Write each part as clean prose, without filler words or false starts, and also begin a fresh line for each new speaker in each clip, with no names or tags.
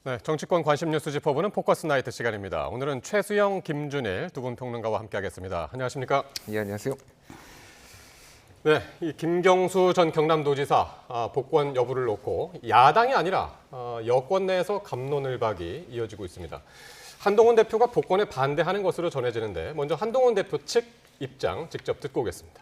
네, 정치권 관심 뉴스 짚어보는 포커스 나이트 시간입니다. 오늘은 최수영, 김준일 두 분 평론가와 함께하겠습니다. 안녕하십니까?
예, 안녕하세요.
네, 이 김경수 전 경남도지사 복권 여부를 놓고 야당이 아니라 여권 내에서 갑론을박이 이어지고 있습니다. 한동훈 대표가 복권에 반대하는 것으로 전해지는데 먼저 한동훈 대표 측 입장 직접 듣고 오겠습니다.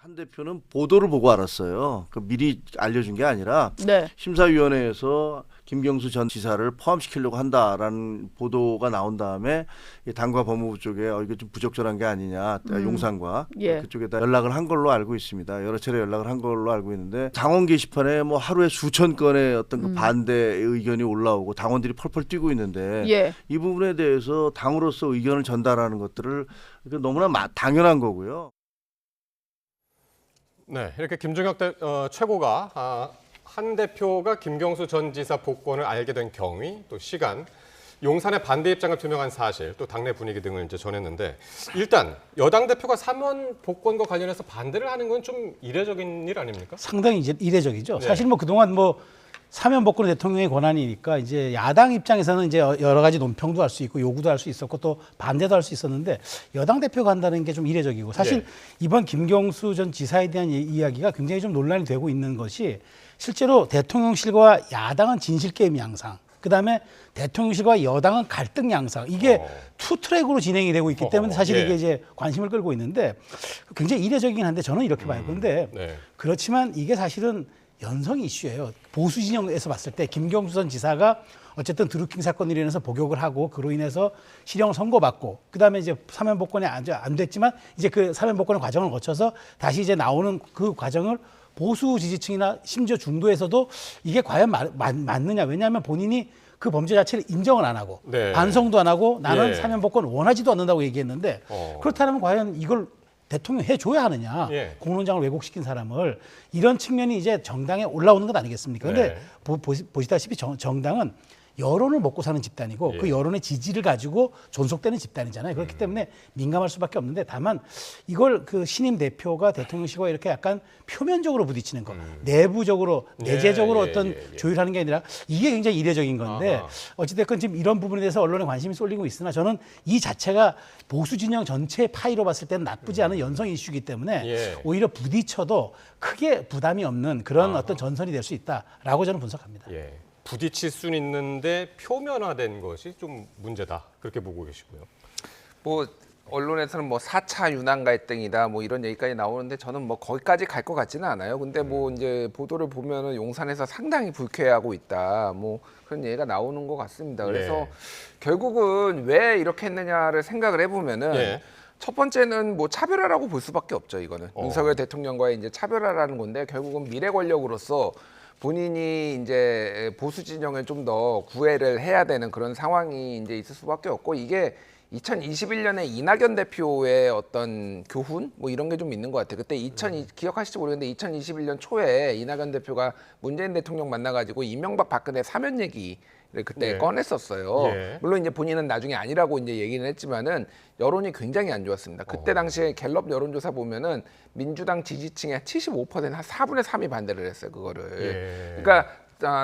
한 대표는 보도를 보고 알았어요. 미리 알려준 게 아니라
네.
심사위원회에서 김경수 전 지사를 포함시키려고 한다라는 보도가 나온 다음에 당과 법무부 쪽에 이게 좀 부적절한 게 아니냐, 용산과
예.
그쪽에다 연락을 한 걸로 알고 있습니다. 여러 차례 연락을 한 걸로 알고 있는데 당원 게시판에 뭐 하루에 수천 건의 어떤 그 반대 의견이 올라오고 당원들이 펄펄 뛰고 있는데
예.
이 부분에 대해서 당으로서 의견을 전달하는 것들을 너무나 당연한 거고요.
네, 이렇게 김종혁 최고가 한 대표가 김경수 전 지사 복권을 알게 된 경위, 또 시간, 용산의 반대 입장을 표명한 사실, 또 당내 분위기 등을 이제 전했는데 일단 여당 대표가 사면 복권과 관련해서 반대를 하는 건 좀 이례적인 일 아닙니까?
상당히 이제 이례적이죠.
네.
사실 뭐 그동안 뭐 사면 복권 대통령의 권한이니까 이제 야당 입장에서는 이제 여러 가지 논평도 할 수 있고 요구도 할 수 있었고 또 반대도 할 수 있었는데 여당 대표가 한다는 게 좀 이례적이고 사실
네.
이번 김경수 전 지사에 대한 이야기가 굉장히 좀 논란이 되고 있는 것이 실제로 대통령실과 야당은 진실 게임이 항상 그다음에 대통령실과 여당은 갈등 양상 이게 투 트랙으로 진행이 되고 있기 때문에 사실
예.
이게 이제 관심을 끌고 있는데 굉장히 이례적이긴 한데 저는 이렇게 봐요. 그런데
네.
그렇지만 이게 사실은 연성 이슈예요. 보수 진영에서 봤을 때 김경수 전 지사가 어쨌든 드루킹 사건으로 인해서 복역을 하고 그로 인해서 실형을 선고받고 그다음에 이제 사면 복권이 안 됐지만 이제 그 사면 복권의 과정을 거쳐서 다시 이제 나오는 그 과정을 보수 지지층이나 심지어 중도에서도 이게 과연 맞느냐. 왜냐하면 본인이 그 범죄 자체를 인정을 안 하고
네.
반성도 안 하고 나는
예.
사면 복권 원하지도 않는다고 얘기했는데 그렇다면 과연 이걸 대통령 해줘야 하느냐.
예.
공론장을 왜곡시킨 사람을 이런 측면이 이제 정당에 올라오는 것 아니겠습니까? 근데
네.
보시다시피 정당은 여론을 먹고 사는 집단이고
예.
그 여론의 지지를 가지고 존속되는 집단이잖아요. 그렇기 때문에 민감할 수밖에 없는데 다만 이걸 그 신임 대표가 대통령실과 이렇게 약간 표면적으로 부딪히는 것, 내부적으로 내재적으로
예,
어떤
예.
조율하는 게 아니라 이게 굉장히 이례적인 건데
아하.
어찌됐건 지금 이런 부분에 대해서 언론의 관심이 쏠리고 있으나 저는 이 자체가 보수 진영 전체의 파이로 봤을 때는 나쁘지 않은 연성 이슈이기 때문에
예.
오히려 부딪혀도 크게 부담이 없는 그런 어떤 전선이 될 수 있다라고 저는 분석합니다.
예. 부딪힐 수는 있는데 표면화된 것이 좀 문제다. 그렇게 보고 계시고요.
뭐 언론에서는 뭐 4차 유난 갈등이다 뭐 이런 얘기까지 나오는데 저는 뭐 거기까지 갈 것 같지는 않아요. 근데 뭐 이제 보도를 보면은 용산에서 상당히 불쾌해하고 있다. 뭐 그런 얘기가 나오는 것 같습니다. 그래서
예.
결국은 왜 이렇게 했느냐를 생각을 해보면은
예.
첫 번째는 뭐 차별화라고 볼 수밖에 없죠. 이거는 윤석열 대통령과의 이제 차별화라는 건데 결국은 미래 권력으로서 본인이 이제 보수 진영에 좀 더 구애를 해야 되는 그런 상황이 이제 있을 수밖에 없고 이게 2021년에 이낙연 대표의 어떤 교훈 뭐 이런 게 좀 있는 것 같아요. 그때 기억하실지 모르겠는데 2021년 초에 이낙연 대표가 문재인 대통령 만나가지고 이명박 박근혜 사면 얘기를 그때
네.
꺼냈었어요.
예.
물론 이제 본인은 나중에 아니라고 이제 얘기는 했지만은 여론이 굉장히 안 좋았습니다. 그때 당시에 갤럽 여론조사 보면은 민주당 지지층의 75%, 한 4분의 3이 반대를 했어요. 그거를.
예.
그러니까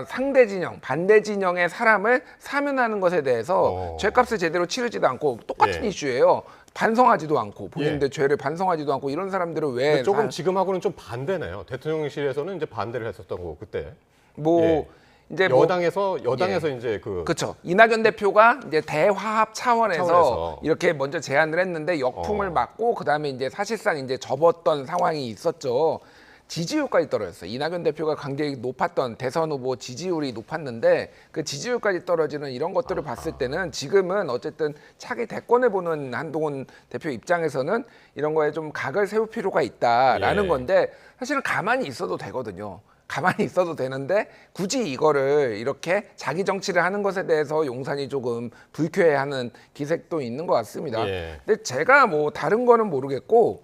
상대 진영, 반대 진영의 사람을 사면하는 것에 대해서 죄값을 제대로 치르지도 않고 똑같은
예.
이슈예요. 반성하지도 않고 본인들
예.
죄를 반성하지도 않고 이런 사람들을 왜
근데 조금 지금하고는 좀 반대네요. 대통령실에서는 이제 반대를 했었던 거고 그때.
뭐
예.
이제 뭐
여당에서
예.
이제
그렇죠. 이낙연 대표가 이제 대화합 차원에서
차원에서.
이렇게 먼저 제안을 했는데 역풍을 맞고 그다음에 이제 사실상 이제 접었던 상황이 있었죠. 지지율까지 떨어졌어요. 이낙연 대표가 굉장히 높았던 대선 후보 지지율이 높았는데 그 지지율까지 떨어지는 이런 것들을 봤을 때는 지금은 어쨌든 차기 대권을 보는 한동훈 대표 입장에서는 이런 거에 좀 각을 세울 필요가 있다라는
예.
건데 사실은 가만히 있어도 되거든요. 가만히 있어도 되는데 굳이 이거를 이렇게 자기 정치를 하는 것에 대해서 용산이 조금 불쾌해하는 기색도 있는 것 같습니다.
예.
근데 제가 뭐 다른 거는 모르겠고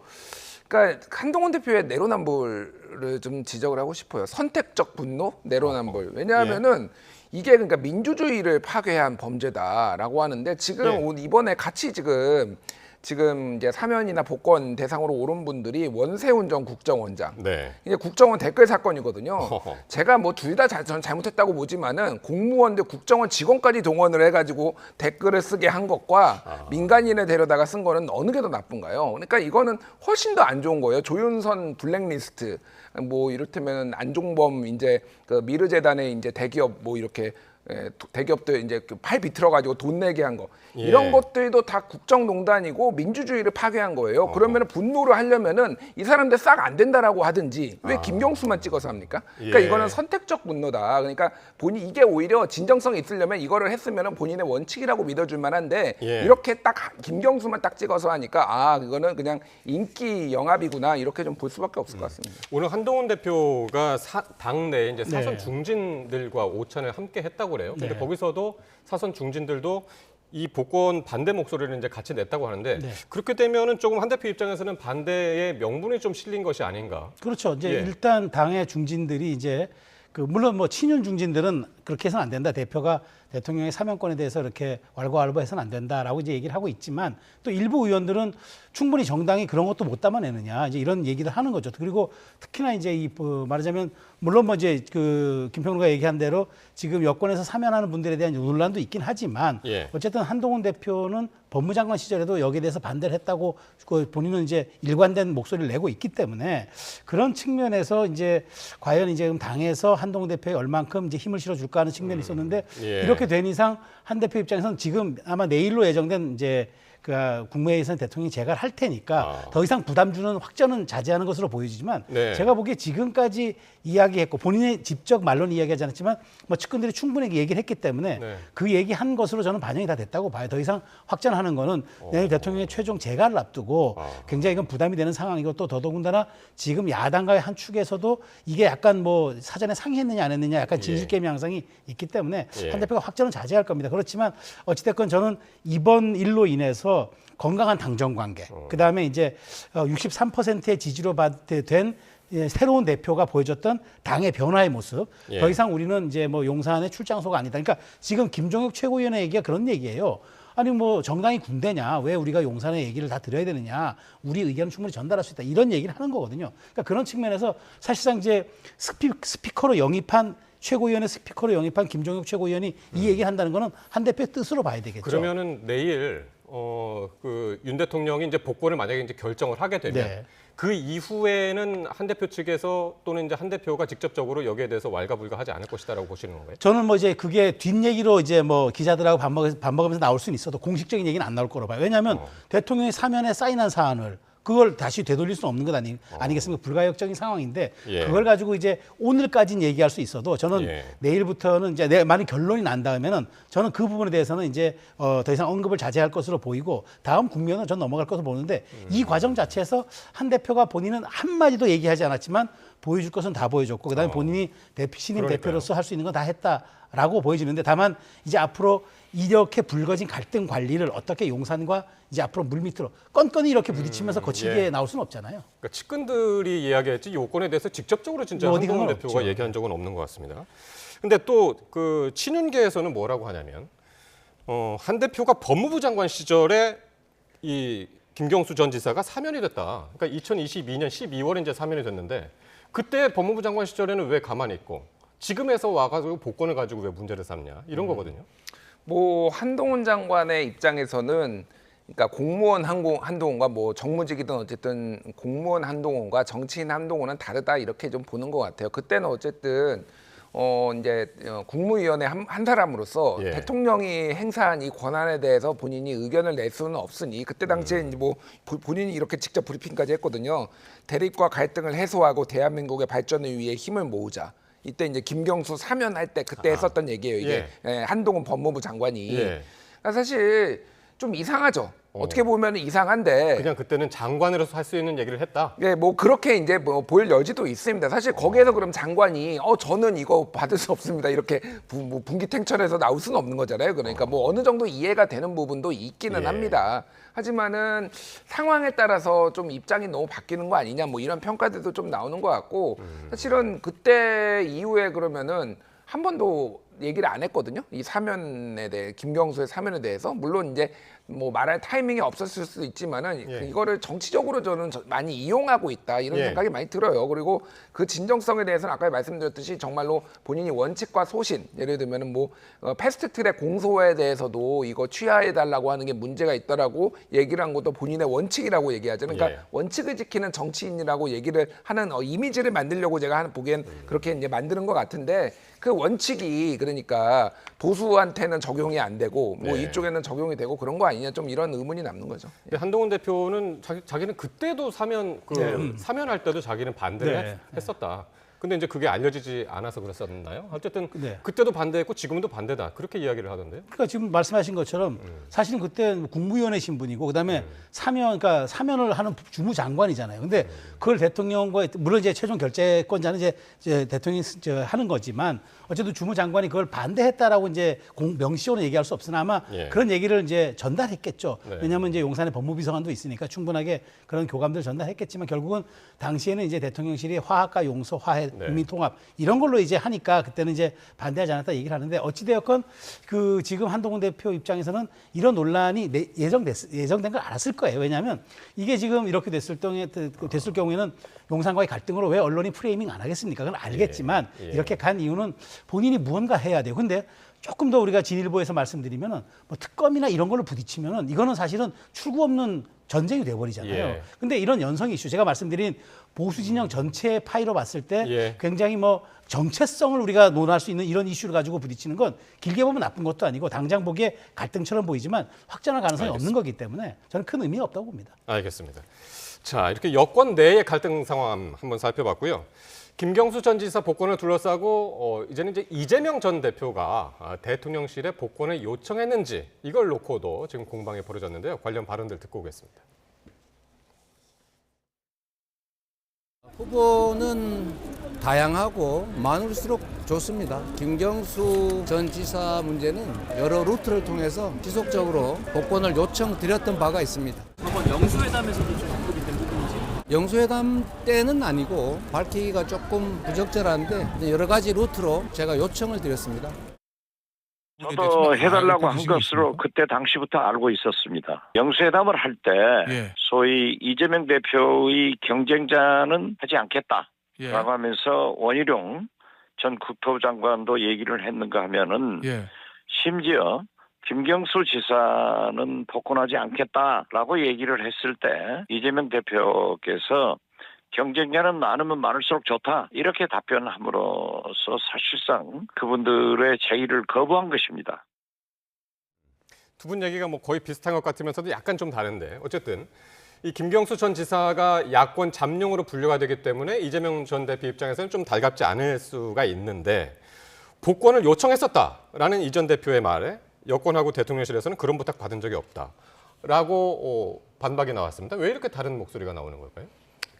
그러니까 한동훈 대표의 내로남불을 좀 지적을 하고 싶어요. 선택적 분노, 내로남불. 왜냐하면은 이게 그러니까 민주주의를 파괴한 범죄다라고 하는데 지금
예.
이번에 같이 지금 지금 이제 사면이나 복권 대상으로 오른 분들이 원세훈 전 국정원장.
네.
이게 국정원 댓글 사건이거든요.
허허.
제가 뭐 둘 다 잘못했다고 보지만은 공무원들 국정원 직원까지 동원을 해가지고 댓글을 쓰게 한 것과 민간인을 데려다가 쓴 거는 어느 게 더 나쁜가요? 그러니까 이거는 훨씬 더 안 좋은 거예요. 조윤선 블랙리스트, 뭐 이를테면 안종범 이제 그 미르재단의 이제 대기업 뭐 이렇게 대기업들 이제 팔 비틀어 가지고 돈 내게 한 거 이런
예.
것들도 다 국정농단이고 민주주의를 파괴한 거예요. 그러면 분노를 하려면은 이 사람들 싹 안 된다라고 하든지 왜 김경수만 찍어서 합니까? 그러니까
예.
이거는 선택적 분노다. 그러니까 본인 이게 오히려 진정성이 있으려면 이거를 했으면은 본인의 원칙이라고 믿어줄 만한데
예.
이렇게 딱 김경수만 딱 찍어서 하니까 아 이거는 그냥 인기 영합이구나 이렇게 좀 볼 수밖에 없을 것 같습니다.
오늘 한동훈 대표가 당내 이제 사선
네.
중진들과 오찬을 함께 했다고 그래요. 근데
네.
거기서도 사선 중진들도 이 복권 반대 목소리를 이제 같이 냈다고 하는데
네.
그렇게 되면은 조금 한 대표 입장에서는 반대의 명분이 좀 실린 것이 아닌가.
그렇죠. 이제
예.
일단 당의 중진들이 이제 그 물론 뭐 친윤 중진들은 그렇게 해서는 안 된다. 대표가 대통령의 사면권에 대해서 이렇게 왈가왈부해서는 안 된다라고 이제 얘기를 하고 있지만 또 일부 의원들은 충분히 정당이 그런 것도 못 담아내느냐 이제 이런 얘기를 하는 거죠. 그리고 특히나 이제 이 말하자면 물론 뭐 이제 그 김평로가 얘기한 대로 지금 여권에서 사면하는 분들에 대한 논란도 있긴 하지만
예.
어쨌든 한동훈 대표는 법무장관 시절에도 여기에 대해서 반대를 했다고 그 본인은 이제 일관된 목소리를 내고 있기 때문에 그런 측면에서 이제 과연 이제 당에서 한동훈 대표에 얼만큼 이제 힘을 실어줄까 하는 측면이 있었는데
예.
이렇게 된 이상 한 대표 입장에서는 지금 아마 내일로 예정된 이제 그 국무회의에서는 대통령이 재가를 할 테니까 더 이상 부담 주는 확전은 자제하는 것으로 보여지지만
네.
제가 보기에 지금까지 이야기했고 본인이 직접 말로는 이야기하지 않았지만 뭐 측근들이 충분히 얘기를 했기 때문에
네.
그 얘기한 것으로 저는 반영이 다 됐다고 봐요. 더 이상 확전하는 거는 내일 대통령의 최종 재가를 앞두고 굉장히 이건 부담이 되는 상황이고 또 더더군다나 지금 야당과의 한 축에서도 이게 약간 뭐 사전에 상의했느냐 안 했느냐 약간 진실게임 양상이 있기 때문에
예.
한 대표가 확전은 자제할 겁니다. 그렇지만 어찌됐건 저는 이번 일로 인해서 건강한 당정 관계, 그다음에 이제 63%의 지지로 된 새로운 대표가 보여줬던 당의 변화의 모습.
예.
더 이상 우리는 이제 뭐 용산의 출장소가 아니다. 그러니까 지금 김종혁 최고위원의 얘기가 그런 얘기예요. 아니 뭐 정당이 군대냐? 왜 우리가 용산의 얘기를 다 드려야 되느냐? 우리 의견을 충분히 전달할 수 있다. 이런 얘기를 하는 거거든요. 그러니까 그런 측면에서 사실상 이제 스피커로 영입한 최고위원의 스피커로 영입한 김종혁 최고위원이 이 얘기를 한다는 거는 한 대표의 뜻으로 봐야 되겠죠.
그러면은 내일 그 윤 대통령이 이제 복권을 만약에 이제 결정을 하게 되면
네.
그 이후에는 한 대표 측에서 또는 이제 한 대표가 직접적으로 여기에 대해서 왈가불가하지 않을 것이다라고 보시는 건가요?
저는 뭐 이제 그게 뒷얘기로 이제 뭐 기자들하고 밥 먹으면서 나올 수는 있어도 공식적인 얘기는 안 나올 거로 봐요. 왜냐하면 대통령이 사면에 사인한 사안을 그걸 다시 되돌릴 수는 없는 것 아니겠습니까? 불가역적인 상황인데
예.
그걸 가지고 이제 오늘까지는 얘기할 수 있어도 저는
예.
내일부터는 이제 만약 결론이 난 다음에는 저는 그 부분에 대해서는 이제 더 이상 언급을 자제할 것으로 보이고 다음 국면은 전 넘어갈 것으로 보는데 이 과정 자체에서 한 대표가 본인은 한마디도 얘기하지 않았지만 보여줄 것은 다 보여줬고 그다음에 본인이 신임
그러니까요.
대표로서 할 수 있는 건 다 했다라고 보여지는데 다만 이제 앞으로 이렇게 불거진 갈등 관리를 어떻게 용산과 이제 앞으로 물밑으로 건건이 이렇게 부딪히면서 거칠게
예.
나올 수는 없잖아요.
그러니까 측근들이 이야기했지 요건에 대해서 직접적으로 진짜
뭐 어디
한동훈
가면
대표가
없죠.
얘기한 적은 없는 것 같습니다. 근데 또 그 친윤계에서는 뭐라고 하냐면 한 대표가 법무부 장관 시절에 이 김경수 전 지사가 사면이 됐다. 그러니까 2022년 12월에 이제 사면이 됐는데 그때 법무부 장관 시절에는 왜 가만히 있고 지금에서 와가지고 복권을 가지고 왜 문제를 삼냐 이런 거거든요.
뭐 한동훈 장관의 입장에서는 그러니까 공무원 한동훈과 뭐 정무직이든 어쨌든 공무원 한동훈과 정치인 한동훈은 다르다 이렇게 좀 보는 것 같아요. 그때는 어쨌든 이제 국무위원회 한 사람으로서
예.
대통령이 행사한 이 권한에 대해서 본인이 의견을 낼 수는 없으니 그때 당시에 이제 뭐 본인이 이렇게 직접 브리핑까지 했거든요. 대립과 갈등을 해소하고 대한민국의 발전을 위해 힘을 모으자. 이때 이제 김경수 사면할 때 그때 했었던 얘기예요. 이게 한동훈 법무부 장관이.
예.
그러니까 사실 좀 이상하죠. 어떻게 보면 이상한데.
그냥 그때는 장관으로서 할 수 있는 얘기를 했다.
예, 뭐 그렇게 이제 뭐 보일 여지도 있습니다. 사실 거기에서 그럼 장관이 저는 이거 받을 수 없습니다. 이렇게 뭐 분기탱천해서 나올 수는 없는 거잖아요. 그러니까 뭐 어느 정도 이해가 되는 부분도 있기는
예.
합니다. 하지만은 상황에 따라서 좀 입장이 너무 바뀌는 거 아니냐 뭐 이런 평가들도 좀 나오는 것 같고 사실은 그때 이후에 그러면은 한 번도 얘기를 안 했거든요. 이 사면에 대해 김경수의 사면에 대해서 물론 이제 뭐 말할 타이밍이 없었을 수도 있지만은
예.
이거를 정치적으로 저는 많이 이용하고 있다 이런
예.
생각이 많이 들어요. 그리고 그 진정성에 대해서는 아까 말씀드렸듯이 정말로 본인이 원칙과 소신 예를 들면은 뭐 패스트트랙 공소에 대해서도 이거 취하해달라고 하는 게 문제가 있다라고 얘기를 한 것도 본인의 원칙이라고 얘기하잖아요. 그러니까
예.
원칙을 지키는 정치인이라고 얘기를 하는 이미지를 만들려고 제가 보기엔 그렇게 이제 만드는 것 같은데 그 원칙이 그러니까 보수한테는 적용이 안 되고 뭐
네.
이쪽에는 적용이 되고 그런 거 아니냐 좀 이런 의문이 남는 거죠.
근데 한동훈 대표는 자기는 그때도 사면할 때도 자기는 반대를
네.
했었다. 근데 이제 그게 알려지지 않아서 그랬었나요? 어쨌든
네.
그때도 반대했고 지금도 반대다. 그렇게 이야기를 하던데요.
그러니까 지금 말씀하신 것처럼 사실은 그때 국무위원회 신분이고 그다음에 그러니까 사면을 하는 주무장관이잖아요. 근데 그걸 대통령과 물론 이제 최종 결재권자는 이제 대통령이 하는 거지만 어쨌든 주무장관이 그걸 반대했다라고 이제 명시적으로 얘기할 수 없으나 아마
예.
그런 얘기를 이제 전달했겠죠.
네.
왜냐하면 이제 용산에 법무비서관도 있으니까 충분하게 그런 교감들을 전달했겠지만 결국은 당시에는 이제 대통령실이 화합과 용서, 화해,
네.
국민통합 이런 걸로 이제 하니까 그때는 이제 반대하지 않았다 얘기를 하는데 어찌되었건 그 지금 한동훈 대표 입장에서는 이런 논란이 예정된 걸 알았을 거예요. 왜냐하면 이게 지금 이렇게 됐을 경우에는 용산과의 갈등으로 왜 언론이 프레이밍 안 하겠습니까? 그건 알겠지만
예.
이렇게 간 이유는 본인이 무언가 해야 돼요. 근데 조금 더 우리가 진일보에서 말씀드리면은 뭐 특검이나 이런 걸로 부딪히면은 이거는 사실은 출구 없는 전쟁이 돼버리잖아요.
예.
근데 이런 연성 이슈 제가 말씀드린 보수 진영 전체 파이로 봤을 때
예.
굉장히 뭐 정체성을 우리가 논할 수 있는 이런 이슈를 가지고 부딪히는 건 길게 보면 나쁜 것도 아니고 당장 보기에 갈등처럼 보이지만 확전할 가능성이 없는 거기 때문에 저는 큰 의미가 없다고 봅니다.
알겠습니다. 자, 이렇게 여권 내의 갈등 상황 한번 살펴봤고요. 김경수 전 지사 복권을 둘러싸고 이제는 이제 이재명 전 대표가 대통령실에 복권을 요청했는지 이걸 놓고도 지금 공방이 벌어졌는데요. 관련 발언들 듣고 오겠습니다.
후보는 다양하고 많을수록 좋습니다. 김경수 전 지사 문제는 여러 루트를 통해서 지속적으로 복권을 요청드렸던 바가 있습니다.
저번 영수회담에서도 좀 언급이 된 부분인지.
영수회담 때는 아니고 밝히기가 조금 부적절한데 여러 가지 루트로 제가 요청을 드렸습니다.
저도 해달라고 한 것으로 그때 당시부터 알고 있었습니다. 영수회담을 할 때 소위 이재명 대표의 경쟁자는 하지 않겠다라고 하면서 원희룡 전 국토부 장관도 얘기를 했는가 하면은 심지어 김경수 지사는 복권하지 않겠다라고 얘기를 했을 때 이재명 대표께서 경쟁자는 많으면 많을수록 좋다 이렇게 답변함으로써 사실상 그분들의 제의를 거부한 것입니다.
두 분 얘기가 뭐 거의 비슷한 것 같으면서도 약간 좀 다른데 어쨌든 이 김경수 전 지사가 야권 잠룡으로 분류가 되기 때문에 이재명 전 대표 입장에서는 좀 달갑지 않을 수가 있는데 복권을 요청했었다라는 이 전 대표의 말에 여권하고 대통령실에서는 그런 부탁 받은 적이 없다라고 반박이 나왔습니다. 왜 이렇게 다른 목소리가 나오는 걸까요?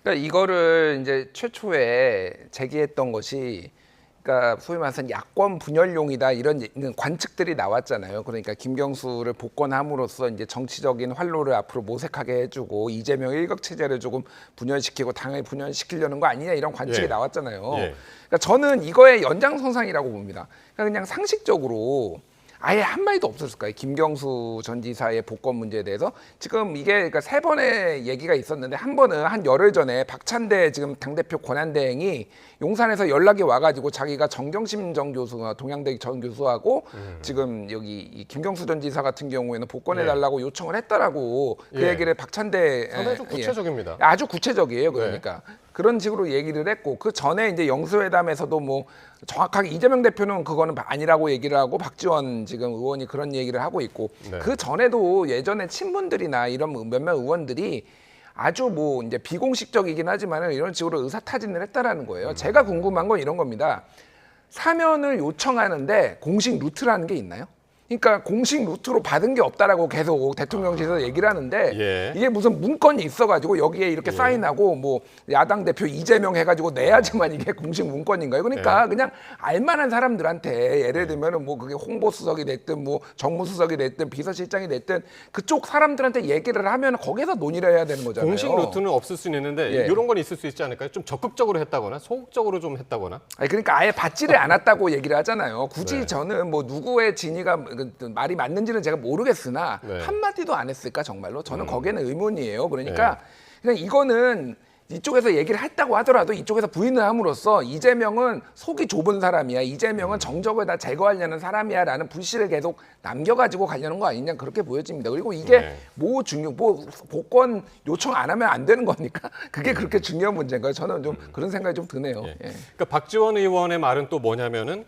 그러니까 이거를 이제 최초에 제기했던 것이 그러니까 소위 말해서 야권 분열용이다 이런 관측들이 나왔잖아요. 그러니까 김경수를 복권함으로써 이제 정치적인 활로를 앞으로 모색하게 해주고 이재명 일각 체제를 조금 분열시키고 당을 분열시키려는 거 아니냐 이런 관측이
예.
나왔잖아요.
예.
그러니까 저는 이거의 연장선상이라고 봅니다. 그러니까 그냥 상식적으로 아예 한 마디도 없었을 거예요. 김경수 전 지사의 복권 문제에 대해서 지금 이게 그러니까 3번의 얘기가 있었는데 한 번은 한 열흘 전에 박찬대 지금 당대표 권한대행이 용산에서 연락이 와가지고 자기가 정경심 전 교수와 동양대 전 교수하고 지금 여기 이 김경수 전 지사 같은 경우에는 복권해달라고 요청을 했다라고 그
예.
얘기를 박찬대
상당히 좀 구체적입니다.
아주 구체적이에요. 그러니까 그런 식으로 얘기를 했고 그 전에 이제 영수회담에서도 뭐 정확하게 이재명 대표는 그거는 아니라고 얘기를 하고 박지원 지금 의원이 그런 얘기를 하고 있고
네.
그 전에도 예전에 친문들이나 이런 몇몇 의원들이 아주 뭐 이제 비공식적이긴 하지만 이런 식으로 의사타진을 했다라는 거예요. 제가 궁금한 건 이런 겁니다. 사면을 요청하는데 공식 루트라는 게 있나요? 그러니까 공식 루트로 받은 게 없다라고 계속 대통령실에서 얘기를 하는데
예.
이게 무슨 문건이 있어가지고 여기에 이렇게 사인하고 뭐 야당 대표 이재명 해가지고 내야지만 이게 공식 문건인가요? 그러니까 그냥 알만한 사람들한테 예를 들면은 뭐 그게 홍보수석이 됐든 뭐 정무수석이 됐든 비서실장이 됐든 그쪽 사람들한테 얘기를 하면 거기서 논의를 해야 되는 거잖아요.
공식 루트는 없을 수는 있는데
예.
이런 건 있을 수 있지 않을까요? 좀 적극적으로 했다거나 소극적으로 좀 했다거나.
아니 그러니까 아예 받지를 않았다고 얘기를 하잖아요. 굳이
네.
저는 뭐 누구의 진위가 말이 맞는지는 제가 모르겠으나
네.
한마디도 안 했을까 정말로 저는 거기에는 의문이에요. 그러니까 그냥 이거는 이쪽에서 얘기를 했다고 하더라도 이쪽에서 부인을 함으로써 이재명은 속이 좁은 사람이야. 이재명은 정적을 다 제거하려는 사람이야라는 불씨를 계속 남겨가지고 가려는 거 아니냐 그렇게 보여집니다. 그리고 이게 뭐 복권 요청 안 하면 안 되는 거니까 그게 그렇게 중요한 문제인가요? 저는 좀 그런 생각이 좀 드네요.
예.
예.
그러니까 박지원 의원의 말은 또 뭐냐면은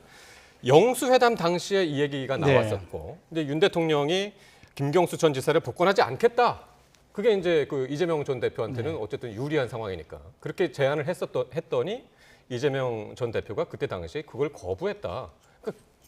영수회담 당시에 이 얘기가
네.
나왔었고, 근데 윤 대통령이 김경수 전 지사를 복권하지 않겠다. 그게 이제 그 이재명 전 대표한테는 어쨌든 유리한 상황이니까 그렇게 제안을 했더니 이재명 전 대표가 그때 당시에 그걸 거부했다.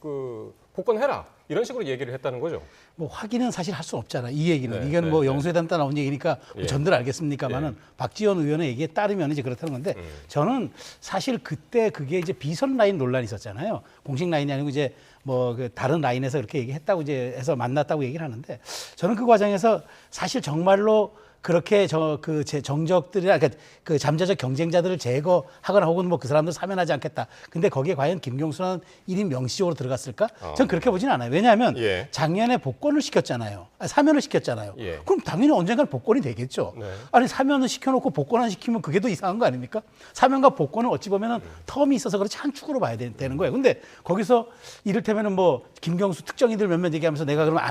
그 복권해라 이런 식으로 얘기를 했다는 거죠.
뭐 확인은 사실 할 수 없잖아. 이 얘기는
네,
이건
네,
뭐
네.
영수회담 때 나온 얘기니까 뭐
예.
전들 알겠습니까만은 박지원 의원의 얘기에 따르면 이제 그렇다는 건데 저는 사실 그때 그게 이제 비선 라인 논란이 있었잖아요. 공식 라인이 아니고 이제 뭐 그 다른 라인에서 그렇게 얘기했다고 이제 해서 만났다고 얘기를 하는데 저는 그 과정에서 사실 정말로 그렇게 제 정적들이나 그러니까 그 잠재적 경쟁자들을 제거하거나 혹은 뭐 그 사람들 사면하지 않겠다. 근데 거기에 과연 김경수는 1인 명시적으로 들어갔을까? 전 그렇게 보지는 않아요. 왜냐하면
예.
작년에 복권을 시켰잖아요. 사면을 시켰잖아요.
예.
그럼 당연히 언젠가는 복권이 되겠죠.
네.
아니 사면을 시켜놓고 복권 안 시키면 그게 더 이상한 거 아닙니까? 사면과 복권은 어찌 보면은 텀이 있어서 그렇지 한 축으로 봐야 되는 거예요. 근데 거기서 이를테면은 뭐 김경수 특정인들 몇몇 얘기하면서 내가 그러면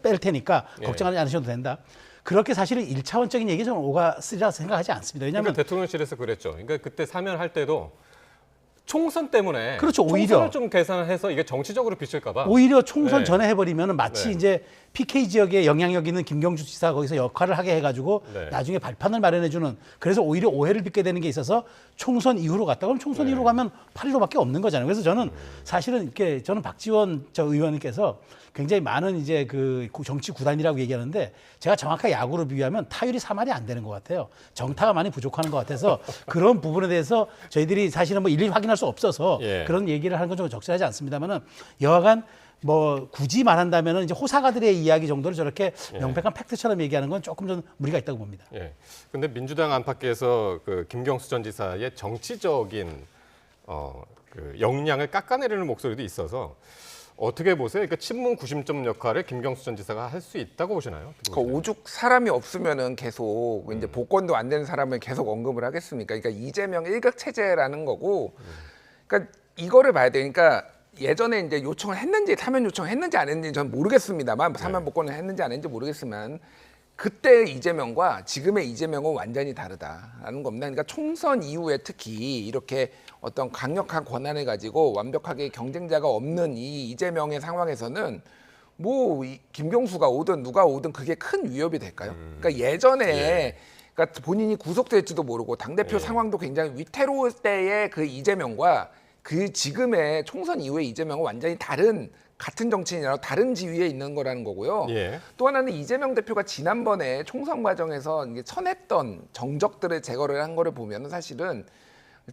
뺄 테니까
예.
걱정하지 않으셔도 된다. 그렇게 사실은 1차원적인 얘기 저는 오가쓰리라 생각하지 않습니다. 왜냐하면
그러니까 대통령실에서 그랬죠. 그러니까 그때 사면할 때도 총선 때문에
그렇죠, 오히려.
총선을 좀 계산해서 이게 정치적으로 비칠까 봐.
오히려 총선
네.
전에 해버리면 마치
네.
이제 PK 지역에 영향력 있는 김경주 지사 거기서 역할을 하게 해가지고
네.
나중에 발판을 마련해주는 그래서 오히려 오해를 빚게 되는 게 있어서 총선 이후로 갔다 그럼 총선
네.
이후로 가면 8.15밖에 없는 거잖아요. 그래서 저는 사실은 이렇게 저는 박지원 의원님께서 굉장히 많은 이제 그 정치 구단이라고 얘기하는데 제가 정확하게 야구로 비유하면 타율이 3할이 안 되는 것 같아요. 정타가 많이 부족하는 것 같아서 그런 부분에 대해서 저희들이 사실은 뭐 일일이 확인할 수 없어서
예.
그런 얘기를 하는 건 좀 적절하지 않습니다만은 여하간 뭐 굳이 말한다면은 이제 호사가들의 이야기 정도를 저렇게 명백한 팩트처럼 얘기하는 건 조금 좀 무리가 있다고 봅니다.
예. 근데 민주당 안팎에서 그 김경수 전 지사의 정치적인 그 역량을 깎아내리는 목소리도 있어서 어떻게 보세요? 그러니까 친문 구심점 역할을 김경수 전 지사가 할 수 있다고 보시나요?
그 오죽 사람이 없으면은 계속 이제 복권도 안 되는 사람을 계속 언급을 하겠습니까? 그러니까 이재명 일각 체제라는 거고, 그러니까 이거를 봐야 돼. 그러니까 예전에 이제 요청을 했는지 사면 요청을 했는지 안 했는지 전 모르겠습니다만 사면 복권을 했는지 안 했는지 모르겠지만 그때 이재명과 지금의 이재명은 완전히 다르다라는 겁니다. 그러니까 총선 이후에 특히 이렇게 어떤 강력한 권한을 가지고 완벽하게 경쟁자가 없는 이 이재명의 상황에서는 뭐 김경수가 오든 누가 오든 그게 큰 위협이 될까요? 그러니까 예전에 그러니까 본인이 구속될지도 모르고 당대표 상황도 굉장히 위태로울 때의 그 이재명과 그 지금의 총선 이후의 이재명은 완전히 다른 같은 정치인이라고 다른 지위에 있는 거라는 거고요.
예.
또 하나는 이재명 대표가 지난번에 총선 과정에서 이제 쳐냈던 정적들을 제거를 한 거를 보면 사실은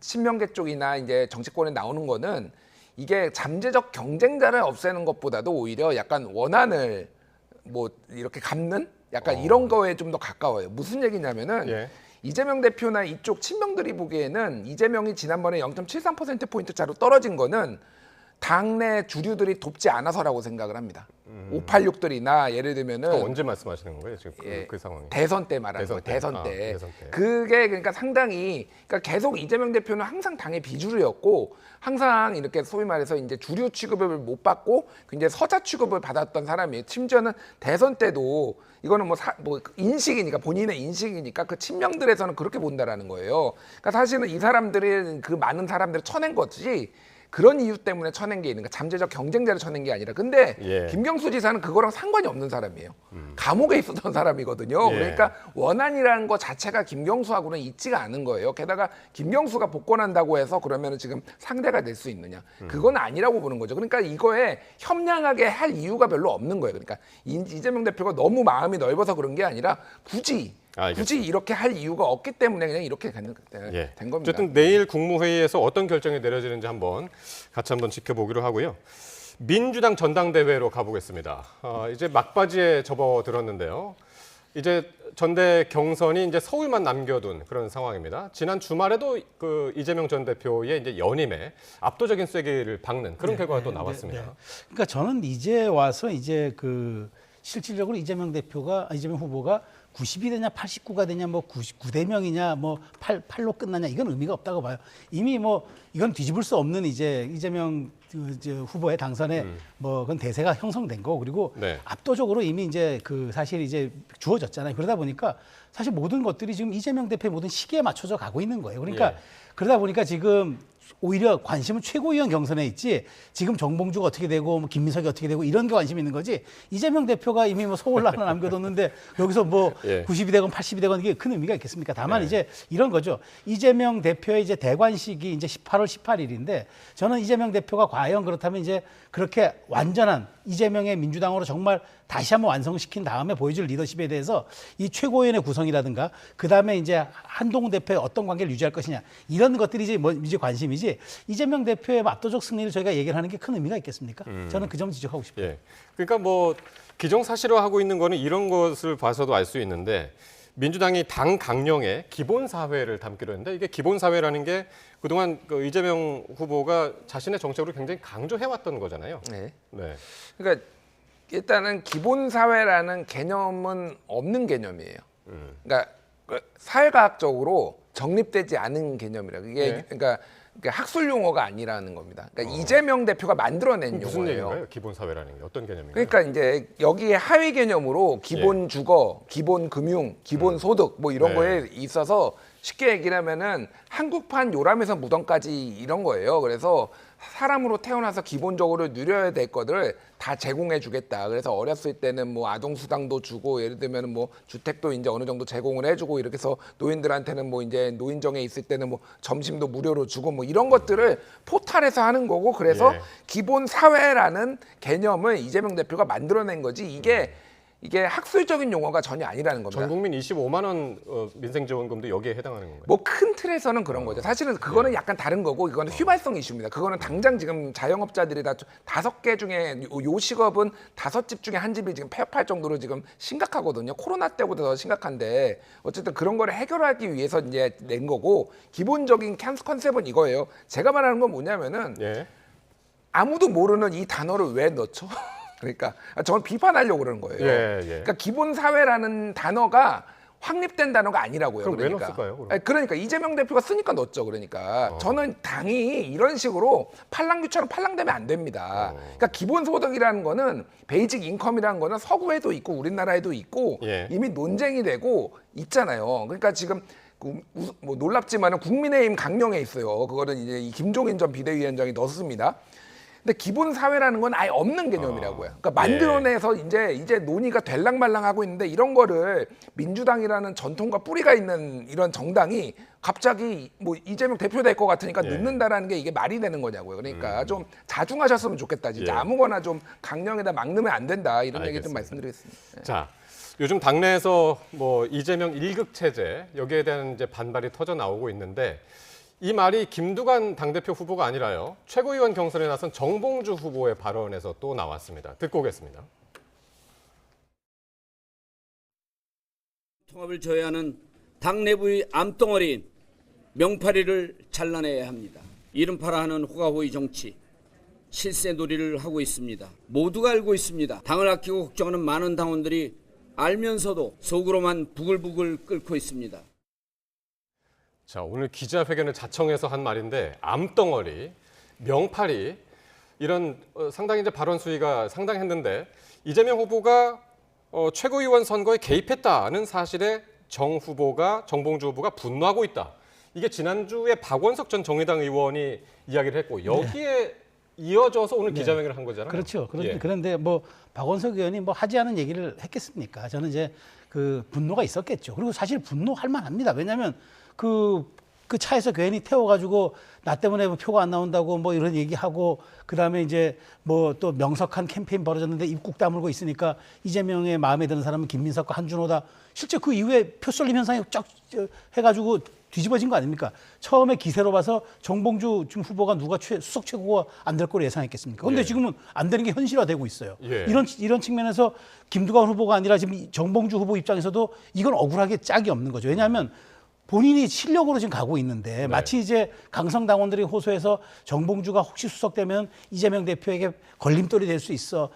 친명계 쪽이나 이제 정치권에 나오는 거는 이게 잠재적 경쟁자를 없애는 것보다도 오히려 약간 원한을 뭐 이렇게 갚는 약간 이런 거에 좀 더 가까워요. 무슨 얘기냐면은
예.
이재명 대표나 이쪽 친명들이 보기에는 이재명이 지난번에 0.73%포인트 차로 떨어진 거는 당내 주류들이 돕지 않아서라고 생각을 합니다. 586들이나 예를 들면은
그거 언제 말씀하시는 거예요? 지금
예,
그 상황이.
대선 때 말하는 거예요.
대선 때.
대선 때.
대선 때.
그게 그러니까 상당히 그러니까 계속 이재명 대표는 항상 당의 비주류였고 항상 이렇게 소위 말해서 이제 주류 취급을 못 받고 굉장히 서자 취급을 받았던 사람이에요. 심지어는 대선 때도 이거는 뭐 인식이니까 본인의 인식이니까 그 친명들에서는 그렇게 본다라는 거예요. 그러니까 사실은 이 사람들은 그 많은 사람들을 쳐낸 거지. 그런 이유 때문에 쳐낸 게 있는가? 잠재적 경쟁자를 쳐낸 게 아니라. 근데
예.
김경수 지사는 그거랑 상관이 없는 사람이에요. 감옥에 있었던 사람이거든요.
예.
그러니까 원한이라는 거 자체가 김경수하고는 있지가 않은 거예요. 게다가 김경수가 복권한다고 해서 그러면 지금 상대가 될 수 있느냐? 그건 아니라고 보는 거죠. 그러니까 이거에 협량하게 할 이유가 별로 없는 거예요. 그러니까 이재명 대표가 너무 마음이 넓어서 그런 게 아니라 굳이 이렇게 할 이유가 없기 때문에 그냥 이렇게 된 겁니다.
어쨌든 내일 국무회의에서 어떤 결정이 내려지는지 같이 한번 지켜보기로 하고요. 민주당 전당대회로 가보겠습니다. 이제 막바지에 접어들었는데요. 이제 전대 경선이 이제 서울만 남겨둔 그런 상황입니다. 지난 주말에도 그 이재명 전 대표의 이제 연임에 압도적인 쐐기를 박는 그런 결과가 또 나왔습니다.
그러니까 저는 이제 와서 이제 그 실질적으로 이재명 후보가 90이 되냐 89가 되냐 뭐 99대 명이냐 뭐 8로 끝나냐 이건 의미가 없다고 봐요. 이미 뭐 이건 뒤집을 수 없는 이제 이재명 후보의 당선에 뭐 그건 대세가 형성된 거 그리고 압도적으로 이미 이제 그 사실 이제 주어졌잖아요. 그러다 보니까 사실 모든 것들이 지금 이재명 대표의 모든 시기에 맞춰져 가고 있는 거예요. 그러니까 그러다 보니까 지금 오히려 관심은 최고위원 경선에 있지 지금 정봉주가 어떻게 되고 뭐 김민석이 어떻게 되고 이런 게 관심이 있는 거지 이재명 대표가 이미 뭐 서울 하나 남겨뒀는데 여기서 뭐 90이 되건 80이 되건 이게 큰 의미가 있겠습니까? 다만 이제 이런 거죠. 이재명 대표의 이제 대관식이 이제 18월 18일인데 저는 이재명 대표가 과연 그렇다면 이제 그렇게 완전한 이재명의 민주당으로 정말 다시 한번 완성시킨 다음에 보여줄 리더십에 대해서 이 최고위원회 구성이라든가 그 다음에 이제 한동훈 대표의 어떤 관계를 유지할 것이냐 이런 것들이 이제 관심이지 이재명 대표의 압도적 승리를 저희가 얘기를 하는 게 큰 의미가 있겠습니까? 저는 그 점 지적하고 싶어요.
그러니까 뭐 기정사실화하고 있는 거는 이런 것을 봐서도 알 수 있는데 민주당이 당 강령에 기본사회를 담기로 했는데 이게 기본사회라는 게 그동안 그 이재명 후보가 자신의 정책으로 굉장히 강조해왔던 거잖아요.
그러니까 일단은 기본사회라는 개념은 없는 개념이에요. 그러니까 사회과학적으로 정립되지 않은 개념이라. 이게 그러니까 학술 용어가 아니라는 겁니다. 그러니까 이재명 대표가 만들어낸
무슨
용어예요.
얘기인가요? 기본사회라는 게 어떤 개념인가요?
그러니까 이제 여기에 하위 개념으로 기본 주거, 기본 금융, 기본 소득 뭐 이런 거에 있어서 쉽게 얘기를 하면은 한국판 요람에서 무덤까지 이런 거예요. 그래서 사람으로 태어나서 기본적으로 누려야 될 것들을 다 제공해 주겠다. 그래서 어렸을 때는 뭐 아동 수당도 주고 예를 들면 뭐 주택도 이제 어느 정도 제공을 해주고 이렇게 해서 노인들한테는 뭐 이제 노인정에 있을 때는 뭐 점심도 무료로 주고 뭐 이런 것들을 포탈에서 하는 거고 그래서 기본 사회라는 개념을 이재명 대표가 만들어낸 거지 이게 학술적인 용어가 전혀 아니라는 겁니다.
전 국민 25만 원 민생지원금도 여기에 해당하는 건가요?
뭐 큰 틀에서는 그런 거죠. 사실은 그거는 약간 다른 거고 이거는 휘발성 이슈입니다. 그거는 당장 지금 자영업자들이 다 5개 중에 요 직업은 5집 중에 한 집이 지금 폐업할 정도로 지금 심각하거든요. 코로나 때보다 더 심각한데 어쨌든 그런 거를 해결하기 위해서 이제 낸 거고 기본적인 컨셉은 이거예요. 제가 말하는 건 뭐냐면은 아무도 모르는 이 단어를 왜 넣죠? 그러니까 저는 비판하려고 그러는 거예요. 그러니까 기본 사회라는 단어가 확립된 단어가 아니라고요.
그럼
그러니까.
왜 넣었을까요? 그럼?
그러니까 이재명 대표가 쓰니까 넣었죠. 그러니까 저는 당이 이런 식으로 팔랑귀처럼 팔랑되면 안 됩니다. 그러니까 기본 소득이라는 거는 베이직 인컴이라는 거는 서구에도 있고 우리나라에도 있고 이미 논쟁이 되고 있잖아요. 그러니까 지금 뭐 놀랍지만은 국민의힘 강령에 있어요. 그거는 이제 이 김종인 전 비대위원장이 넣었습니다. 근데 기본 사회라는 건 아예 없는 개념이라고요. 그러니까 만들어내서 이제 논의가 될랑말랑하고 있는데 이런 거를 민주당이라는 전통과 뿌리가 있는 이런 정당이 갑자기 뭐 이재명 대표 될 것 같으니까 넣는다라는 게 이게 말이 되는 거냐고요. 그러니까 좀 자중하셨으면 좋겠다. 진짜 아무거나 좀 강령에다 막 넣으면 안 된다. 이런 얘기 좀 말씀드리겠습니다.
자, 요즘 당내에서 뭐 이재명 1급 체제 여기에 대한 이제 반발이 터져 나오고 있는데 이 말이 김두관 당대표 후보가 아니라요. 최고위원 경선에 나선 정봉주 후보의 발언에서 또 나왔습니다. 듣고 오겠습니다.
통합을 저해하는 당 내부의 암덩어리인 명파리를 잘라내야 합니다. 이른바라 하는 호가호의 정치, 실세 놀이를 하고 있습니다. 모두가 알고 있습니다. 당을 아끼고 걱정하는 많은 당원들이 알면서도 속으로만 부글부글 끓고 있습니다.
자, 오늘 기자회견을 자청해서 한 말인데 암덩어리, 명파리 이런 상당히 이제 발언 수위가 상당했는데 이재명 후보가 최고위원 선거에 개입했다는 사실에 정봉주 후보가 분노하고 있다. 이게 지난주에 박원석 전 정의당 의원이 이야기를 했고 여기에 이어져서 오늘 기자회견을 한 거잖아요.
그렇죠.
예.
그런데 뭐 박원석 의원이 뭐 하지 않은 얘기를 했겠습니까? 저는 이제 그 분노가 있었겠죠. 그리고 사실 분노할 만합니다. 왜냐하면 그 차에서 괜히 태워가지고 나 때문에 뭐 표가 안 나온다고 뭐 이런 얘기하고 그다음에 이제 뭐 또 명석한 캠페인 벌어졌는데 입국 다물고 있으니까 이재명의 마음에 드는 사람은 김민석과 한준호다. 실제 그 이후에 표 쏠림 현상이 쫙 해가지고 뒤집어진 거 아닙니까? 처음에 기세로 봐서 정봉주 지금 후보가 누가 수석 최고가 안 될 거로 예상했겠습니까? 그런데
예.
지금은 안 되는 게 현실화되고 있어요.
예.
이런 측면에서 김두관 후보가 아니라 지금 정봉주 후보 입장에서도 이건 억울하게 짝이 없는 거죠. 왜냐하면 본인이 실력으로 지금 가고 있는데 마치 이제 강성 당원들이 호소해서 정봉주가 혹시 수석되면 이재명 대표에게 걸림돌이 될 수 있어.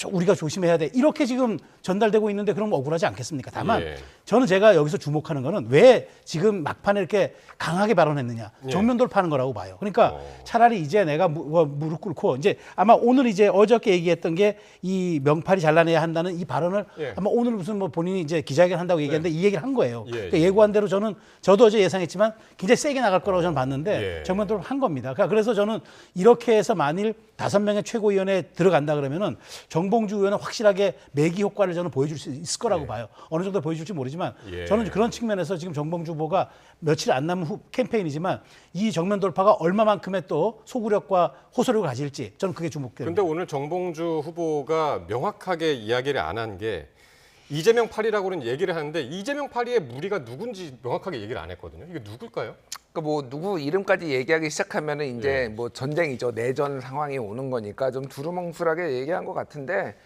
우리가 조심해야 돼. 이렇게 지금 전달되고 있는데 그럼 억울하지 않겠습니까? 다만
예.
저는 제가 여기서 주목하는 거는 왜 지금 막판에 이렇게 강하게 발언했느냐. 정면 돌파하는 거라고 봐요. 그러니까 차라리 이제 내가 무릎 꿇고 이제 아마 오늘 이제 어저께 얘기했던 게 이 명팔이 잘라내야 한다는 이 발언을
예.
아마 오늘 무슨 뭐 본인이 이제 기자회견 한다고 얘기했는데 이 얘기를 한 거예요.
예,
그러니까
예.
예고한 대로 저도 어제 예상했지만 굉장히 세게 나갈 거라고 저는 봤는데
예.
정면 돌파한 겁니다. 그래서 저는 이렇게 해서 만일 5명의 최고위원회에 들어간다 그러면은 정봉주 의원은 확실하게 매기 효과를 저는 보여줄 수 있을 거라고 봐요. 어느 정도 보여줄지 모르지만
예.
저는 그런 측면에서 지금 정봉주 후보가 며칠 안 남은 캠페인이지만 이 정면 돌파가 얼마만큼의 또 소구력과 호소력을 가질지 저는 그게 주목됩니다.
그런데 오늘 정봉주 후보가 명확하게 이야기를 안 한 게 이재명 파리라고는 얘기를 하는데 이재명 파리의 무리가 누군지 명확하게 얘기를 안 했거든요. 이게 누굴까요?
그러니까 뭐 누구 이름까지 얘기하기 시작하면은 이제
예.
뭐 전쟁이죠. 내전 상황이 오는 거니까 좀 두루뭉술하게 얘기한 것 같은데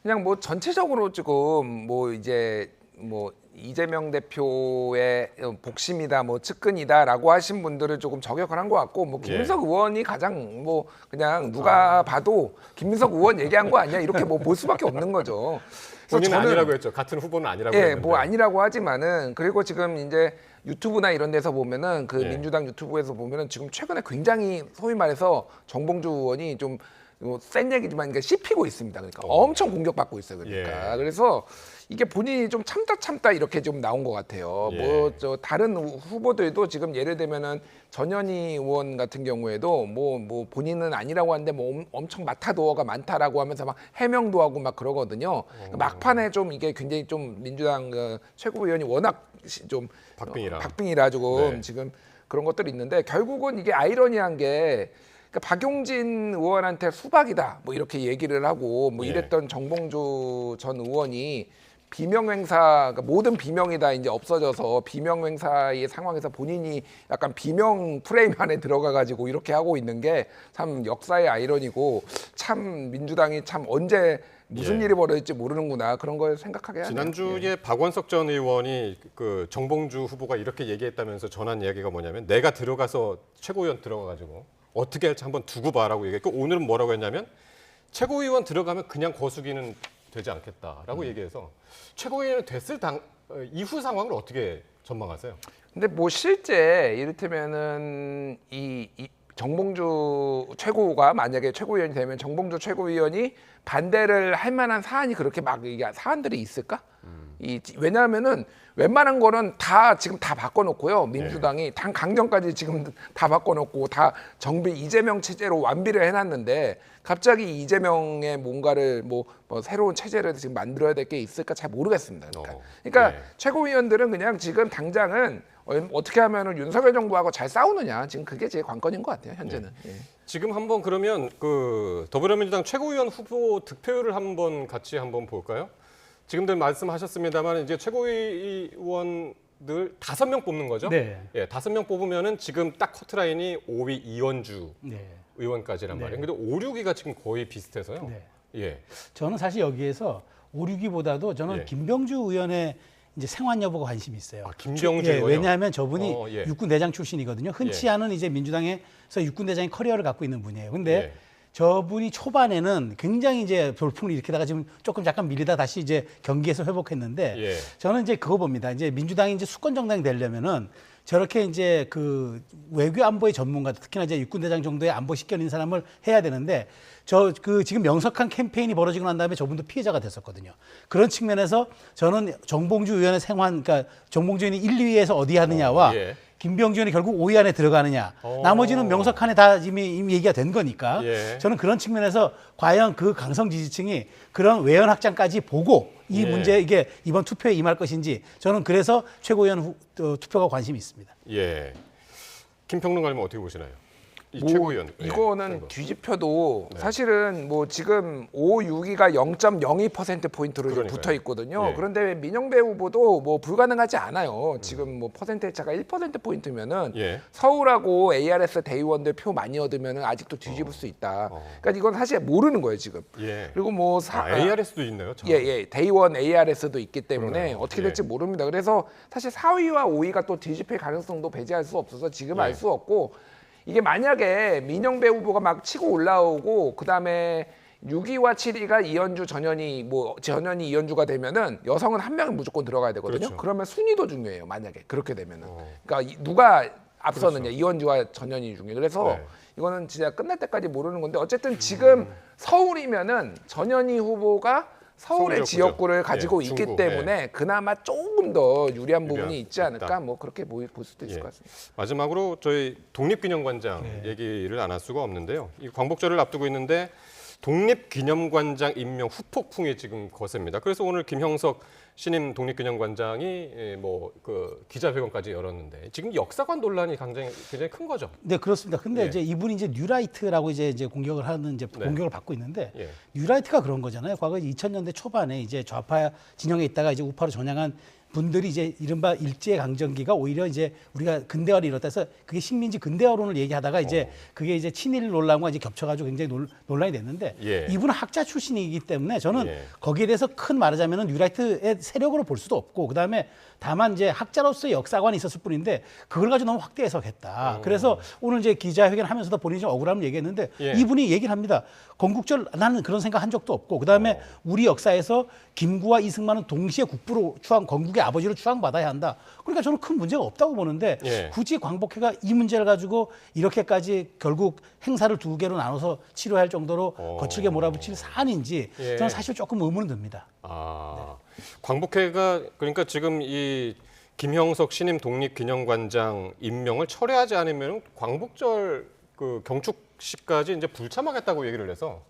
그냥 뭐 전체적으로 지금 뭐 이제 뭐 이재명 대표의 복심이다, 뭐 측근이다라고 하신 분들을 조금 저격을 한 것 같고 뭐 김민석 의원이 가장 뭐 그냥 누가 봐도 김민석 의원 얘기한 거 아니야 이렇게 뭐 볼 수밖에 없는 거죠. 그래서
본인은
저는
아니라고 했죠. 같은 후보는 아니라고
예,
했는데.
뭐 아니라고 하지만은 그리고 지금 이제 유튜브나 이런 데서 보면은 그
예.
민주당 유튜브에서 보면은 지금 최근에 굉장히 소위 말해서 정봉주 의원이 좀 센 얘기지만 그러니까 씹히고 있습니다. 그러니까 엄청 공격받고 있어요. 그러니까
예.
그래서 이게 본인이 좀 참다 이렇게 좀 나온 것 같아요.
예.
뭐 저 다른 후보들도 지금 예를 들면은 전현희 의원 같은 경우에도 뭐 본인은 아니라고 하는데 뭐 엄청 마타도어가 많다라고 하면서 막 해명도 하고 막 그러거든요. 그러니까 막판에 좀 이게 굉장히 좀 민주당 그 최고위원이 워낙 좀 박빙이라 조금
네.
지금 그런 것들이 있는데 결국은 이게 아이러니한 게 그러니까 박용진 의원한테 수박이다 뭐 이렇게 얘기를 하고 뭐
예.
이랬던 정봉주 전 의원이 비명행사 그러니까 모든 비명이 다 이제 없어져서 비명행사의 상황에서 본인이 약간 비명 프레임 안에 들어가 가지고 이렇게 하고 있는 게 참 역사의 아이러니고 참 민주당이 참 언제 무슨
예.
일이 벌어질지 모르는구나 그런 걸 생각하게 하네요.
지난주에 박원석 전 의원이 그 정봉주 후보가 이렇게 얘기했다면서 전한 이야기가 뭐냐면 내가 들어가서 최고위원 들어가가지고 어떻게 할지 한번 두고 봐라고 얘기했고 오늘은 뭐라고 했냐면 최고위원 들어가면 그냥 거수기는 되지 않겠다라고 얘기해서 최고위원이 됐을 이후 상황을 어떻게 전망하세요?
근데 뭐 실제 이를테면은 이 정봉주 최고가 만약에 최고위원이 되면 정봉주 최고위원이 반대를 할 만한 사안이 그렇게 막 이게 사안들이 있을까? 왜냐하면은 웬만한 거는 다 지금 다 바꿔놓고요. 민주당이 당 강경까지 지금 다 바꿔놓고 다 정비 이재명 체제로 완비를 해놨는데 갑자기 이재명의 뭔가를 뭐 새로운 체제를 지금 만들어야 될 게 있을까 잘 모르겠습니다. 그러니까
네.
최고위원들은 그냥 지금 당장은 어떻게 하면은 윤석열 정부하고 잘 싸우느냐 지금 그게 제일 관건인 것 같아요. 현재는. 예.
지금 한번 그러면 그 더불어민주당 최고위원 후보 득표율을 한번 같이 한번 볼까요? 지금들 말씀하셨습니다만 이제 최고위원들 5명 뽑는 거죠?
네.
예, 5명 뽑으면은 지금 딱 커트라인이 5위 이원주
네.
의원까지란
네.
말이에요. 근데 5, 6위가 지금 거의 비슷해서요.
네.
예.
저는 사실 여기에서 5, 6위보다도 저는
예.
김병주 의원의 이제 생활 여부가 관심이 있어요.
아, 김병주
예,
의원이요?
왜냐하면 저분이
예.
육군 대장 출신이거든요. 흔치
예.
않은 이제 민주당에서 육군 대장의 커리어를 갖고 있는 분이에요. 근데
예.
저분이 초반에는 굉장히 이제 돌풍을 일으키다가 지금 조금 잠깐 밀리다 다시 이제 경기에서 회복했는데
예.
저는 이제 그거 봅니다. 이제 민주당이 이제 수권 정당이 되려면은 저렇게 이제 그 외교 안보의 전문가 특히나 이제 육군대장 정도의 안보 식견인 사람을 해야 되는데 그 지금 명석한 캠페인이 벌어지고 난 다음에 저분도 피해자가 됐었거든요. 그런 측면에서 저는 정봉주 의원의 생환, 그러니까 정봉주 의원이 1, 2위에서 어디 하느냐와
예.
김병준이 결국 5위 안에 들어가느냐. 나머지는 명석한에 다 이미 얘기가 된 거니까.
예.
저는 그런 측면에서 과연 그 강성 지지층이 그런 외연 확장까지 보고 이
예.
문제 이게 이번 투표에 임할 것인지 저는 그래서 최고위원 투표가 관심이 있습니다.
예. 김평론가님은 어떻게 보시나요? 이
뭐
최고위원.
이거는
네.
뒤집혀도 사실은 뭐 지금 5, 6위가 0.02% 포인트로 좀
그러니까요.
붙어 있거든요.
예.
그런데 민영배 후보도 뭐 불가능하지 않아요. 지금 뭐 퍼센테이지 차가 1% 포인트면은
예.
서울하고 ARS 대의원들 표 많이 얻으면은 아직도 뒤집을 수 있다. 그러니까 이건 사실 모르는 거예요 지금.
예.
그리고 뭐
ARS도 있나요?
예, 대의원 ARS도 있기 때문에
그러네요.
어떻게
예.
될지 모릅니다. 그래서 사실 4위와 5위가 또 뒤집힐 가능성도 배제할 수 없어서 지금
예.
알 수 없고 이게 만약에 민영배 후보가 막 치고 올라오고 그다음에 6위와 7위가 이현주 전현희 전현희 이현주가 되면은 여성은 한 명은 무조건 들어가야 되거든요.
그렇죠.
그러면 순위도 중요해요. 만약에 그렇게 되면은. 그러니까 누가 앞서느냐
그렇죠.
이현주와 전현희 중에. 그래서
네.
이거는 진짜 끝날 때까지 모르는 건데 어쨌든 지금 서울이면은 전현희 후보가 서울의
서울이었군요.
지역구를 가지고
예,
있기
중구,
때문에 그나마 조금 더 유리한 부분이
유리한,
있지 않을까
있다.
뭐 그렇게 볼 수도 있을
예.
것 같습니다.
마지막으로 저희 독립기념관장 얘기를 안 할 수가 없는데요. 이 광복절을 앞두고 있는데 독립기념관장 임명 후폭풍이 지금 거셉니다. 그래서 오늘 김형석 신임 독립기념관장이 뭐 그 기자회견까지 열었는데 지금 역사관 논란이 굉장히 큰 거죠.
네, 그렇습니다. 근데
예.
이제 이분이 이제 뉴라이트라고 이제 공격을 하는 이제
네.
공격을 받고 있는데
예.
뉴라이트가 그런 거잖아요. 과거 2000년대 초반에 이제 좌파 진영에 있다가 이제 우파로 전향한 분들이 이제 이른바 일제 강점기가 오히려 이제 우리가 근대화를 이뤘다 해서 그게 식민지 근대화론을 얘기하다가 이제 그게 이제 친일 논란과 이제 겹쳐가지고 굉장히 논란이 됐는데
예.
이분은 학자 출신이기 때문에 저는
예.
거기에 대해서 큰 말하자면은 뉴라이트의 세력으로 볼 수도 없고 그다음에 다만 이제 학자로서의 역사관이 있었을 뿐인데 그걸 가지고 너무 확대 해석했다. 그래서 오늘 이제 기자회견하면서도 본인이 좀 억울함을 얘기했는데
예.
이분이 얘기를 합니다. 건국절 나는 그런 생각 한 적도 없고 그다음에 우리 역사에서 김구와 이승만은 동시에 국부로 건국의 아버지로 추앙받아야 한다. 그러니까 저는 큰 문제가 없다고 보는데
예.
굳이 광복회가 이 문제를 가지고 이렇게까지 결국 행사를 두 개로 나눠서 치료할 정도로 거칠게 몰아붙일 사안인지
예.
저는 사실 조금 의문은 듭니다.
광복회가 그러니까 지금 이 김형석 신임 독립기념관장 임명을 철회하지 않으면 광복절 그 경축식까지 이제 불참하겠다고 얘기를 해서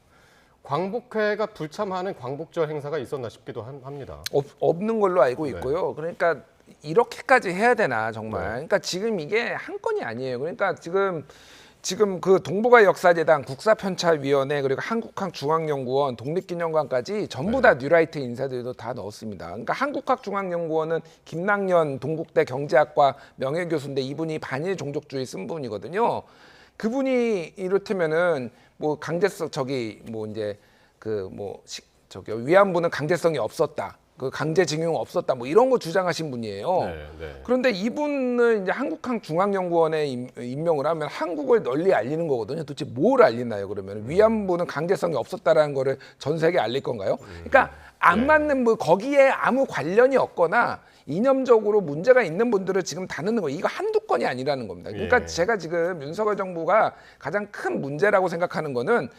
광복회가 불참하는 광복절 행사가 있었나 싶기도 합니다.
없는 걸로 알고 있고요. 그러니까 이렇게까지 해야 되나 정말.
네.
그러니까 지금 이게 한 건이 아니에요. 그러니까 지금 그 동북아 역사재단 국사편찬위원회 그리고 한국학중앙연구원 독립기념관까지 전부 다 뉴라이트 인사들도 다 넣었습니다. 그러니까 한국학중앙연구원은 김낙년 동국대 경제학과 명예교수인데 이분이 반일 종족주의 쓴 분이거든요. 그분이 이렇다면은 뭐 강제성 위안부는 강제성이 없었다. 그 강제징용 없었다. 뭐 이런 거 주장하신 분이에요.
네.
그런데 이분을 이제 한국학중앙연구원에 임명을 하면 한국을 널리 알리는 거거든요. 도대체 뭘 알리나요? 그러면 위안부는 강제성이 없었다라는 거를 전 세계에 알릴 건가요? 그러니까 안 맞는 뭐 거기에 아무 관련이 없거나 이념적으로 문제가 있는 분들을 지금 다루는 거 이거 한두 건이 아니라는 겁니다. 그러니까
예.
제가 지금 윤석열 정부가 가장 큰 문제라고 생각하는 거는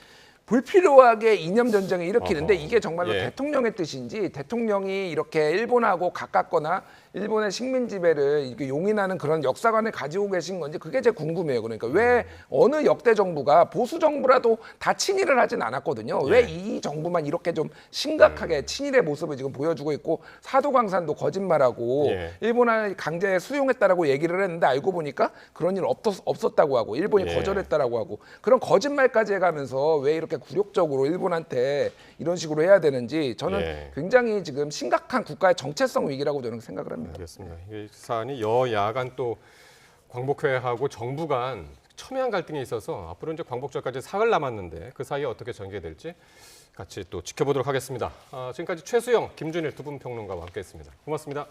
불필요하게 이념 전쟁을 일으키는데 이게 정말로
예.
대통령의 뜻인지 대통령이 이렇게 일본하고 가깝거나 일본의 식민 지배를 이렇게 용인하는 그런 역사관을 가지고 계신 건지 그게 제일 궁금해요. 그러니까 왜 어느 역대 정부가 보수 정부라도 다 친일을 하진 않았거든요. 왜 이 정부만 이렇게 좀 심각하게 친일의 모습을 지금 보여주고 있고 사도광산도 거짓말하고
예.
일본을 강제 수용했다라고 얘기를 했는데 알고 보니까 그런 일 없었다고 하고 일본이
예.
거절했다라고 하고 그런 거짓말까지 해가면서 왜 이렇게 굴욕적으로 일본한테 이런 식으로 해야 되는지 저는
예.
굉장히 지금 심각한 국가의 정체성 위기라고 저는 생각을 합니다.
알겠습니다. 이 사안이 여야 간 또 광복회하고 정부 간 첨예한 갈등이 있어서 앞으로 이제 광복절까지 사흘 남았는데 그 사이에 어떻게 전개될지 같이 또 지켜보도록 하겠습니다. 지금까지 최수영, 김준일 두 분 평론가와 함께했습니다. 고맙습니다.